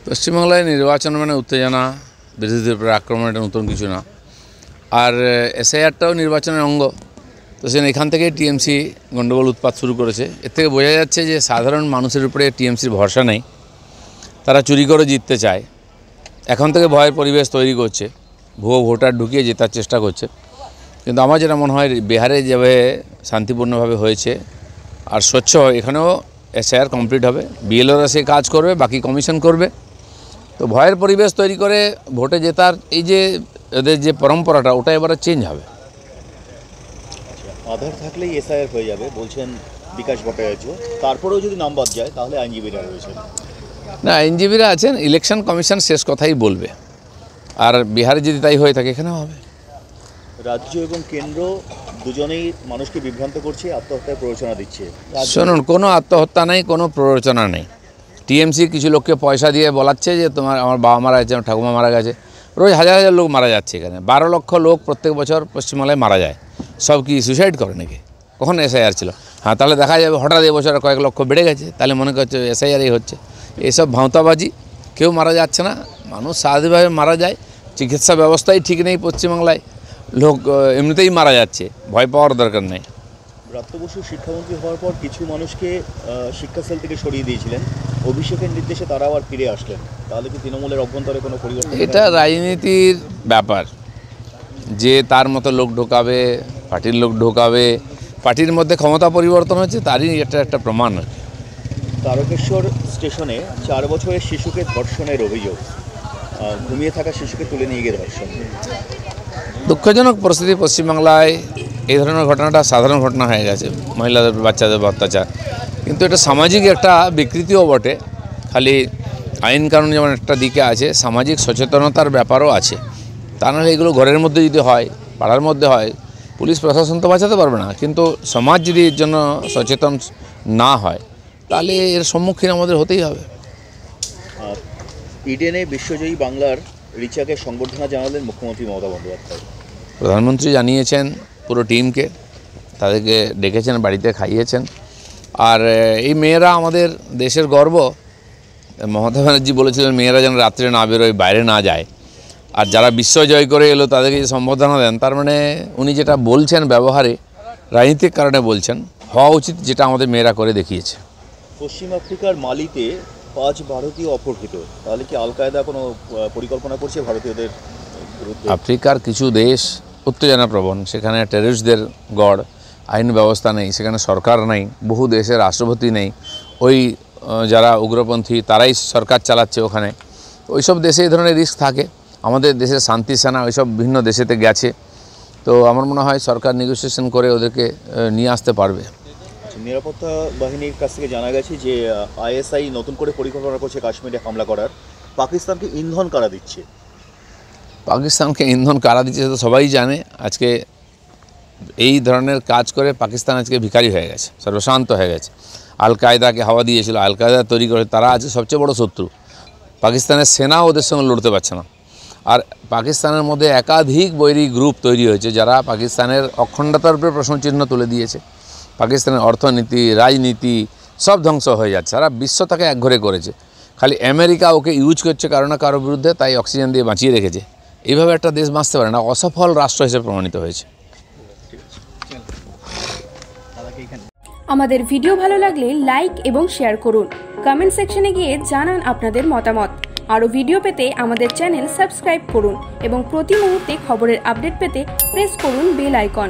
পশ্চিমবাংলায় নির্বাচন মানে উত্তেজনা, বিরোধীদের উপর আক্রমণ, এটা নতুন কিছু না। আর এসআইআরটাও নির্বাচনের অঙ্গ। তো সেখানে এখান থেকে টিএমসি গণ্ডগোল উৎপাত শুরু করেছে। এর থেকে বোঝা যাচ্ছে যে সাধারণ মানুষের উপরে টিএমসির ভরসা নেই, তারা চুরি করে জিততে চায়। এখন থেকে ভয়ের পরিবেশ তৈরি করছে, ভুয়ো ভোটার ঢুকিয়ে জেতার চেষ্টা করছে। কিন্তু আমার যেটা মনে হয়, বিহারে যেভাবে শান্তিপূর্ণভাবে হয়েছে আর স্বচ্ছ, এখানেও এসআইআর কমপ্লিট হবে, বিএলওরা সে কাজ করবে, বাকি কমিশন করবে। তো ভয়ের পরিবেশ তৈরি করে ভোটে জেতার এই যে এদের যে পরম্পরাটা, ওটা এবারে চেঞ্জ হবে। আধার থাকলেই এসআইআর হয়ে যাবে বলছেন বিকাশ ভট্টাচার্য। তারপরেও যদি নাম বাদ যায় তাহলে আইনজীবীরা রয়েছেন। না, আইনজীবীরা আছেন, ইলেকশন কমিশন শেষ কথাই বলবে। আর বিহারে যদি তাই হয়ে থাকে, এখানেও হবে। রাজ্য এবং কেন্দ্র দুজনেই মানুষকে বিভ্রান্ত করছে, আত্মহত্যার প্ররোচনা দিচ্ছে। শুনুন, কোনো আত্মহত্যা নেই, কোনো প্ররোচনা নেই। টিএমসি কিছু লোককে পয়সা দিয়ে বলাচ্ছে যে আমার বাবা মারা গেছে, আমার ঠাকুমা মারা গেছে। রোজ হাজার হাজার লোক মারা যাচ্ছে এখানে। 12 লক্ষ লোক প্রত্যেক বছর পশ্চিমবাংলায় মারা যায়। সব কি সুইসাইড করে নাকি? কখন এসআইআর ছিল? হ্যাঁ, তাহলে দেখা যাবে হঠাৎ এবছর কয়েক লক্ষ বেড়ে গেছে, তাহলে মনে করছে এসআইআরই হচ্ছে। এইসব ভাঁওতাবাজি। কেউ মারা যাচ্ছে না, মানুষ স্বাভাবিকভাবে মারা যায়। চিকিৎসা ব্যবস্থাই ঠিক নেই পশ্চিমবাংলায়, লোক এমনিতেই মারা যাচ্ছে, ভয় পাওয়ার দরকার নেই। ব্রাত্য বসু শিক্ষামন্ত্রী হওয়ার পর কিছু মানুষকে শিক্ষা সেল থেকে সরিয়ে দিয়েছিলেন, অভিষেকের নির্দেশে তারা আবার ফিরে আসলেন। তাহলে কি তৃণমূলের অভ্যন্তরে কোনো পরিবর্তন? এটা রাজনীতির ব্যাপার, যে তার মতো লোক ঢোকাবে, পার্টির লোক ঢোকাবে, পার্টির মধ্যে ক্ষমতা পরিবর্তন হচ্ছে, তারই এটা একটা প্রমাণ। তারকেশ্বর স্টেশনে 4 বছরের শিশুকে ধর্ষণের অভিযোগ, ঘুমিয়ে থাকা শিশুকে তুলে নিয়ে গিয়ে ধর্ষণ। দুঃখজনক পরিস্থিতি পশ্চিমবাংলায়। এই ধরনের ঘটনাটা সাধারণ ঘটনা হয়ে গেছে, মহিলাদের বাচ্চাদের অত্যাচার। কিন্তু এটা সামাজিক একটা বিকৃতিও বটে। খালি আইন কানুন যেমন একটা দিকে আছে, সামাজিক সচেতনতার ব্যাপারও আছে। তা নাহলে এগুলো ঘরের মধ্যে যদি হয়, পাড়ার মধ্যে হয়, পুলিশ প্রশাসন তো বাঁচাতে পারবে না। কিন্তু সমাজ যদি এর জন্য সচেতন না হয়, তাহলে এর সম্মুখীন আমাদের হতেই হবে। ইডেনে বিশ্বজয়ী বাংলার রিচাকে সংবর্ধনা জানালেন মুখ্যমন্ত্রী মমতা বন্দ্যোপাধ্যায়। প্রধানমন্ত্রী জানিয়েছেন পুরো টিমকে, তাদেরকে ডেকেছেন, বাড়িতে খাইয়েছেন। আর এই মেয়েরা আমাদের দেশের গর্ব। মমতা ব্যানার্জি বলেছিলেন মেয়েরা যেন রাত্রে না বেরোয়, বাইরে না যায়। আর যারা বিশ্ব জয় করে এলো তাদেরকে যে সম্বর্ধনা দেন, তার মানে উনি যেটা বলছেন ব্যবহারে রাজনৈতিক কারণে বলছেন, হওয়া উচিত যেটা আমাদের মেয়েরা করে দেখিয়েছে। পশ্চিম আফ্রিকার মালিতে 5 ভারতীয় অপহৃত। তাহলে কি আল কায়দা কোনো পরিকল্পনা করছে ভারতীয়দের বিরুদ্ধে? আফ্রিকার কিছু দেশ উত্তেজনাপ্রবণ, সেখানে টেররিস্টদের গড়, আইন ব্যবস্থা নেই, সেখানে সরকার নেই, বহু দেশের রাষ্ট্রপতি নেই, ওই যারা উগ্রপন্থী তারাই সরকার চালাচ্ছে ওখানে। ওইসব দেশে এই ধরনের রিস্ক থাকে। আমাদের দেশের শান্তি সেনা ওইসব বিভিন্ন দেশেতে গেছে। তো আমার মনে হয় সরকার নেগোসিয়েশন করে ওদেরকে নিয়ে আসতে পারবে। নিরাপত্তা বাহিনীর কাছ থেকে জানা গেছে যে আইএসআই নতুন করে পরিকল্পনা করছে কাশ্মীরে হামলা করার। পাকিস্তানকে ইন্ধন কারা দিচ্ছে? পাকিস্তানকে ইন্ধন কারা দিচ্ছে তো সবাই জানে। আজকে এই ধরনের কাজ করে পাকিস্তান আজকে ভিখারি হয়ে গেছে, সর্বশান্ত হয়ে গেছে। আল কায়দাকে হাওয়া দিয়েছিল, আল কায়দা তৈরি করে, তারা আজকে সবচেয়ে বড় শত্রু। পাকিস্তানের সেনা ওদের সঙ্গে লড়তে পারছে না। আর পাকিস্তানের মধ্যে একাধিক বৈরী গ্রুপ তৈরি হয়েছে, যারা পাকিস্তানের অখণ্ডতার উপরে প্রশ্নচিহ্ন তুলে দিয়েছে। পাকিস্তানের অর্থনীতি, রাজনীতি সব ধ্বংস হয়ে যাচ্ছে। সারা বিশ্ব তাকে একঘরে করেছে। খালি আমেরিকা ওকে ইউজ করছে কারো না কারোর বিরুদ্ধে, তাই অক্সিজেন দিয়ে বাঁচিয়ে রেখেছে। এইভাবে একটা দেশ বাঁচতে পারে না, অসফল রাষ্ট্র হিসেবে প্রমাণিত হয়েছে। আমাদের ভিডিও ভালো লাগলে লাইক এবং শেয়ার করুন। কমেন্ট সেকশনে গিয়ে জানান আপনাদের মতামত। আরও ভিডিও পেতে আমাদের চ্যানেল সাবস্ক্রাইব করুন এবং প্রতি মুহূর্তে খবরের আপডেট পেতে প্রেস করুন বেল আইকন।